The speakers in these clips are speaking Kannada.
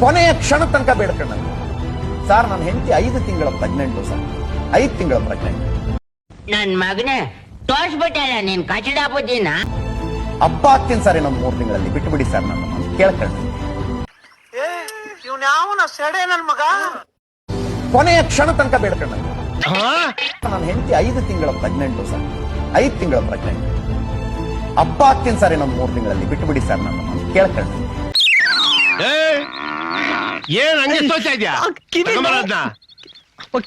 ಕೊನೆಯ ಕ್ಷಣ ತನಕ ಬೇಡ್ಕೊಂಡ ಸರ್ ನನ್ನ ಹೆಂಡತಿ 5 ತಿಂಗಳ ಪ್ರೆಗ್ನೆಂಟು ಸರ್ 5 ತಿಂಗಳ ಪ್ರೆಗ್ನೆಂಟ್ ನನ್ ಮಗನೇ ತೋರ್ಸ್ಬಿಟ್ಟಲ್ಲ ನೀನ್ ಕಚಡ ಬುದ್ಧಿನ ಹಬ್ಬ ಆಗ್ತೀನಿ ಸರ್ ಇನ್ನೊಂದು 3 ತಿಂಗಳಲ್ಲಿ ಬಿಟ್ಟುಬಿಡಿ ಸರ್ ನನ್ನ ಕೇಳ್ಕೊಂಡು ಕೊನೆಯ ಕ್ಷಣ ತನಕ ಬೇಡ್ಕೊಂಡ ನನ್ನ ಹೆಂಡತಿ 5 ತಿಂಗಳ ಪ್ರೆಗ್ನೆಂಟು ಸರ್ 5 ತಿಂಗಳ ಪ್ರೆಗ್ನೆಂಟ್ ಹಬ್ಬ ಆಗ್ತೀನಿ ಸರ್ ಇನ್ನೊಂದು 3 ತಿಂಗಳಲ್ಲಿ ಬಿಟ್ಟುಬಿಡಿ ಸರ್ ನನ್ನ ಕೇಳ್ಕೊಂಡು ಏನ್ ಹಂಗೆ ತೋರ್ತಾ ಇದ್ಯಾ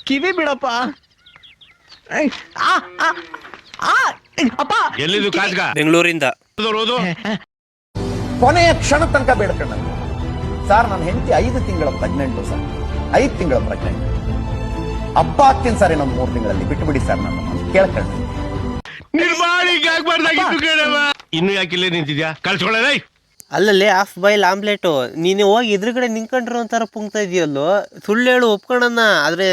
ಕಿವಿ ಬಿಡಪ್ಪ ಅಪ್ಪ ಎಲ್ಲಿದು ಕಾಜ್ಗ ಬೆಂಗಳೂರಿಂದ ಕೊನೆಯ ಕ್ಷಣ ತನಕ ಬೇಡ್ಕೊಂಡ ಸರ್ ನನ್ನ ಹೆಂಡತಿ 5 ತಿಂಗಳ ಪ್ರೆಗ್ನೆಂಟು ಸರ್ 5 ತಿಂಗಳ ಪ್ರೆಗ್ನೆಂಟ್ ಹಬ್ಬ ಆಗ್ತೀನಿ ಸರ್ ಇನ್ನೊಂದು 3 ತಿಂಗಳಲ್ಲಿ ಬಿಟ್ಟುಬಿಡಿ ಸರ್ ನನ್ನ ಕೇಳ್ಕೊಂಡು ಇನ್ನು ಯಾಕಿಲ್ಲೇ ನಿಂತಿದ್ಯಾ ಕಳ್ಸ್ಕೊಳ್ಳ ಅಲ್ಲಲ್ಲಿ ಹಾಫ್ ಬಾಯ್ಲ್ ಆಮ್ಲೆಟು ನೀನು ಹೋಗಿ ಎದುರುಗಡೆ ನಿಂತ್ಕೊಂಡ್ರು ಒಂಥರ ಪುಂಕ್ತಾ ಇದೆಯಲ್ಲೋ ಸುಳ್ಳು ಹೇಳು ಒಪ್ಕೊಳ್ಳೋಣ ಆದರೆ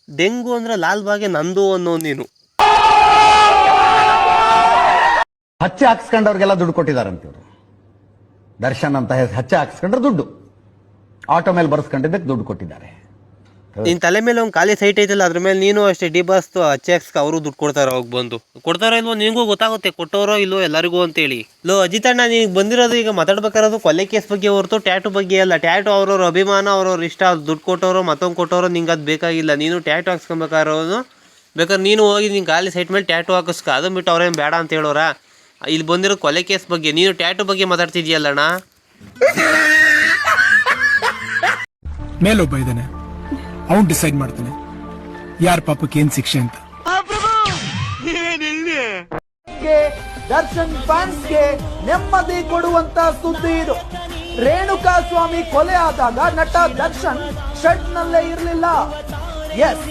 ಡೆಂಗು ಅಂದ್ರೆ ಲಾಲ್ ಬಾಗೆ ನಂದು ಅನ್ನೋ ನೀನು ಹಚ್ಚೆ ಹಾಕ್ಸ್ಕೊಂಡವ್ರಿಗೆಲ್ಲ ದುಡ್ಡು ಕೊಟ್ಟಿದಾರಂತಿವ್ರು ದರ್ಶನ್ ಅಂತ ಹಚ್ಚೆ ಹಾಕ್ಸ್ಕೊಂಡ್ರೆ ದುಡ್ಡು ಆಟೋ ಮೇಲೆ ಬರ್ಸ್ಕೊಂಡಿದ್ದಕ್ಕೆ ದುಡ್ಡು ಕೊಟ್ಟಿದ್ದಾರೆ ನಿನ್ ತಲೆ ಮೇಲೆ ಒಂದು ಖಾಲಿ ಸೈಟ್ ಐತಲ್ಲ ಅದ್ರ ಮೇಲೆ ನೀನು ಅಷ್ಟೇ ಡಿ ಬಸ್ ಅಚ್ಚೆಕ್ಸ್ ಅವರು ದುಡ್ಡು ಕೊಡ್ತಾರ ಹೋಗಿ ಬಂದು ಕೊಡ್ತಾರೋ ಇಲ್ವೋ ನಿನಗೂ ಗೊತ್ತಾಗುತ್ತೆ ಕೊಟ್ಟೋರೋ ಇಲ್ವೋ ಎಲ್ಲರಿಗೂ ಅಂತೇಳಿ ಲೋ ಅಜಿತಣ್ಣ ನೀನು ಬಂದಿರೋದು ಈಗ ಮಾತಾಡ್ಬೇಕಾರೋದು ಕೊಲೆ ಕೇಸ್ ಬಗ್ಗೆ ಹೊರತು ಟ್ಯಾಟು ಬಗ್ಗೆ ಅಲ್ಲ ಟ್ಯಾಟು ಅವ್ರವ್ರ ಅಭಿಮಾನ ಅವ್ರವ್ರ ಇಷ್ಟ ದುಡ್ಡು ಕೊಟ್ಟೋರೋ ಮತ್ತೊಂದು ಕೊಟ್ಟೋರೋ ನಿಂಗೆ ಅದು ಬೇಕಾಗಿಲ್ಲ ನೀನು ಟ್ಯಾಟು ಹಾಕ್ಸ್ಕೊಬೇಕಾರೋನು ಬೇಕಾದ್ರೆ ನೀನು ಹೋಗಿ ನಿಂಗೆ ಖಾಲಿ ಸೈಟ್ ಮೇಲೆ ಟ್ಯಾಟು ಹಾಕಿಸ್ಕ ಅದನ್ನ ಬಿಟ್ಟು ಅವ್ರೇನು ಬೇಡ ಅಂತ ಹೇಳೋರ ಇಲ್ಲಿ ಬಂದಿರೋ ಕೊಲೆ ಕೇಸ್ ಬಗ್ಗೆ ನೀನು ಟ್ಯಾಟು ಬಗ್ಗೆ ಮಾತಾಡ್ತಿದ್ಯಲ್ಲಣ್ಣ ಮೇಲೊಬ್ಬ ಇದ್ದಾನೆ ಅವನು ಡಿಸೈಡ್ ಮಾಡ್ತಾನೆ ಯಾರ ಪಾಪಕ್ಕೆ ಏನ್ ಶಿಕ್ಷೆ ಅಂತ ದರ್ಶನ್ ಫ್ಯಾನ್ಸ್ಗೆ ನೆಮ್ಮದಿ ಕೊಡುವಂತ ಸುದ್ದಿ ಇದು ರೇಣುಕಾ ಸ್ವಾಮಿ ಕೊಲೆ ಆದಾಗ ನಟ ದರ್ಶನ್ ಶೆಡ್ ನಲ್ಲೇ ಇರಲಿಲ್ಲ ಎಸ್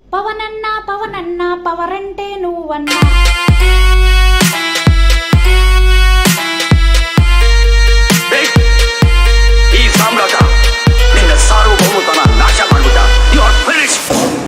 ಪವನಣ್ಣ ಪವನಣ್ಣ ಪವರಂಟೆ ನೋವಣ್ಣ